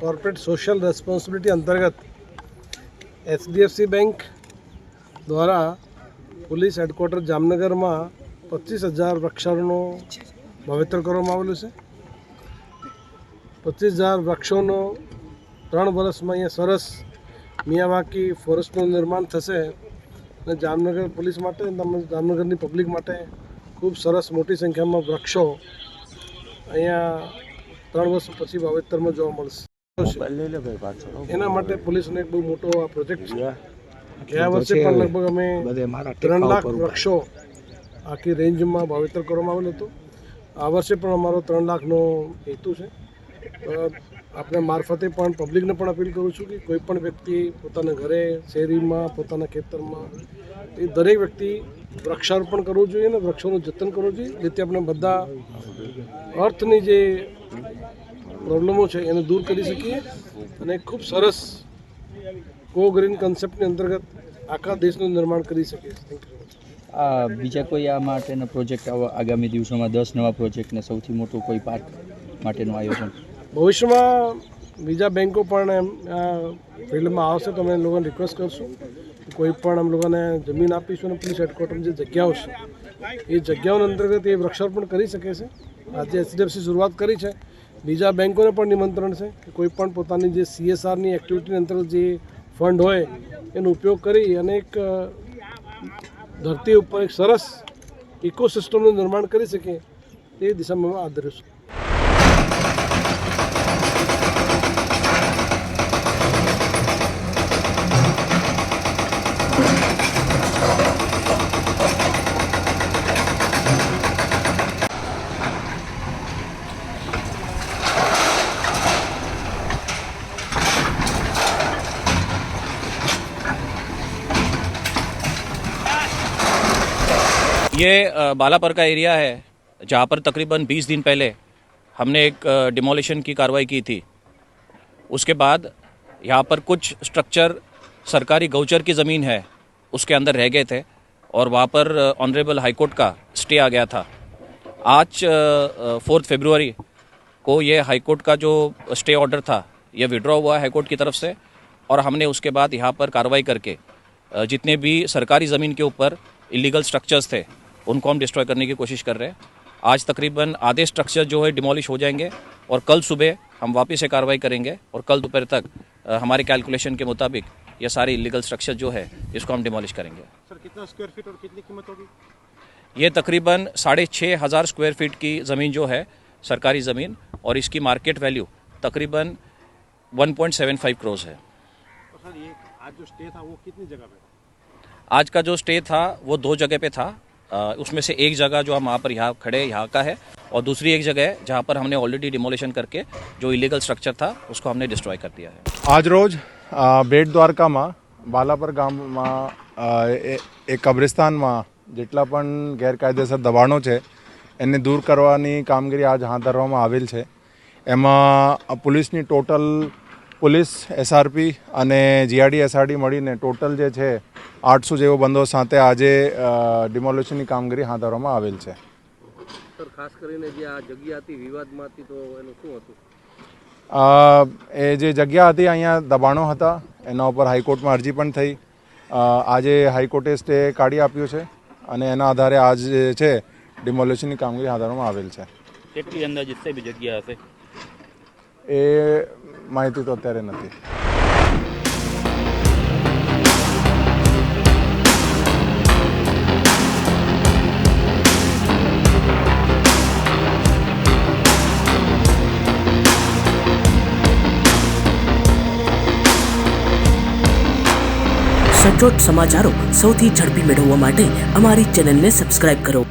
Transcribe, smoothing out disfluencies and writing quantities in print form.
Corporate social responsibility અંતર્ગત HDFC bank દ્વારા police headquarter જામનગરમાં 25,000 વૃક્ષારોનું વાવેતર કરવામાં આવેલું છે. 25,000 વૃક્ષોનો 3 વર્ષમાં અહીંયા સરસ મિયાવાકી ફોરેસ્ટનું નિર્માણ થશે અને જામનગર પોલીસ માટે તેમજ જામનગરની પબ્લિક માટે ખૂબ સરસ મોટી સંખ્યામાં વૃક્ષો અહીંયા 3 વર્ષ પછી વાવેતરમાં જોવા મળશે. એના માટે પોલીસનો એક બહુ મોટો આ પ્રોજેક્ટ છે. ગયા વર્ષે પણ લગભગ અમે 3 લાખ વૃક્ષો આખી રેન્જમાં વાવેતર કરવામાં આવેલું હતું. આ વર્ષે પણ અમારો 3 લાખનો હેતુ છે. આપણે મારફતે પણ પબ્લિકને પણ અપીલ કરું છું કે કોઈ પણ વ્યક્તિ પોતાના ઘરે, શેરીમાં, પોતાના ખેતરમાં એ દરેક વ્યક્તિ વૃક્ષારોપણ કરવું જોઈએ અને વૃક્ષોનું જતન કરવું જોઈએ, જેથી આપણે બધા અર્થની જે પ્રોબ્લેમો છે એને દૂર કરી શકીએ અને ખૂબ સરસ ગો ગ્રીન કન્સેપ્ટની અંતર્ગત આખા દેશનું નિર્માણ કરી શકીએ. બીજા કોઈ આ માટેનો પ્રોજેક્ટ આગામી દિવસોમાં 10 નવા પ્રોજેક્ટને સૌથી મોટું કોઈ પાર્ક માટેનું આયોજન ભવિષ્યમાં બીજા બેન્કો પણ ફિલ્ડમાં આવશે તો અમે લોકોને રિક્વેસ્ટ કરશું કોઈ પણ અમે લોકોને જમીન આપીશું અને પોલીસ હેડક્વાર્ટરની જે જગ્યાઓ છે એ જગ્યાઓના અંતર્ગત એ વૃક્ષારોપણ કરી શકે છે. આજે HDFC શરૂઆત કરી છે. બીજા બેન્કોને પણ નિમંત્રણ છે કે કોઈ પણ પોતાની જે CSRની એક્ટિવિટીની અંતર્ગત જે ફંડ હોય એનો ઉપયોગ કરી અને એક ધરતી ઉપર એક સરસ ઇકોસિસ્ટમનું નિર્માણ કરી શકે તે દિશામાં આદરીશું. ये बालापर का एरिया है जहाँ पर तकरीबन 20 दिन पहले हमने एक डिमोलिशन की कार्रवाई की थी. उसके बाद यहाँ पर कुछ स्ट्रक्चर सरकारी गौचर की ज़मीन है उसके अंदर रह गए थे और वहाँ पर ऑनरेबल हाई कोर्ट का स्टे आ गया था. आज 4 फरवरी को ये हाई कोर्ट का जो स्टे ऑर्डर था ये विड्रॉ हुआ हाई कोर्ट की तरफ से और हमने उसके बाद यहाँ पर कार्रवाई करके जितने भी सरकारी ज़मीन के ऊपर इलीगल स्ट्रक्चर्स थे उनको हम डिस्ट्रॉय करने की कोशिश कर रहे हैं. आज तकरीबन आधे स्ट्रक्चर जो है डिमोलिश हो जाएंगे और कल सुबह हम वापस से कार्रवाई करेंगे और कल दोपहर तक हमारे कैलकुलेशन के मुताबिक ये सारे इलीगल स्ट्रक्चर जो है इसको हम डिमोलिश करेंगे. सर कितना स्क्वायर फीट और कितनी कीमत होगी? ये तकरीबन 6,500 स्क्वायर फीट की ज़मीन जो है सरकारी ज़मीन और इसकी मार्केट वैल्यू तकरीबन 1.75 करोड़ है. तो सर ये आज जो स्टे था वो कितनी जगह पे? आज का जो स्टे था वो 2 जगह पे था. उसमें से एक जगह जो हम वहाँ पर यहाँ खड़े यहाँ का है और दूसरी एक जगह है जहाँ पर हमने ऑलरेडी डिमोलिशन करके जो इलीगल स्ट्रक्चर था उसको हमने डिस्ट्रॉय कर दिया है. આજ રોજ બેટ દ્વારકામાં બાલાપર ગામમાં એક કબ્રિસ્તાનમાં જેટલા પણ ગેરકાયદેસર દબાણો છે એને દૂર કરવાની કામગીરી આજ હાથ ધરવામાં આવેલ છે. એમાં પોલીસની ટોટલ પોલીસ SRP અને GRD SRD મળીને ટોટલ જે છે 800 જેવો બંદોબસ્ત સાથે આજે ડિમોલિશનની કામગીરી હાથ ધરવામાં આવેલ છે. સર ખાસ કરીને જે આ જગ્યા હતી વિવાદમાં હતી તો એનું શું હતું? એ જે જગ્યા હતી અહીંયા દબાણો હતા એના ઉપર હાઈકોર્ટમાં અરજી પણ થઈ. આજે હાઈકોર્ટે સ્ટે કાઢી આપ્યો છે અને એના આધારે આજ જે છે ડિમોલિશનની કામગીરી હાથ ધરવામાં આવેલ છે. કેટલી અંદાજિત બી જગ્યા હશે એ માહિતી તો અત્યારે નથી. સચોટ સમાચારો સૌથી ઝડપી મેળવવા માટે અમારી ચેનલને સબસ્ક્રાઇબ કરો.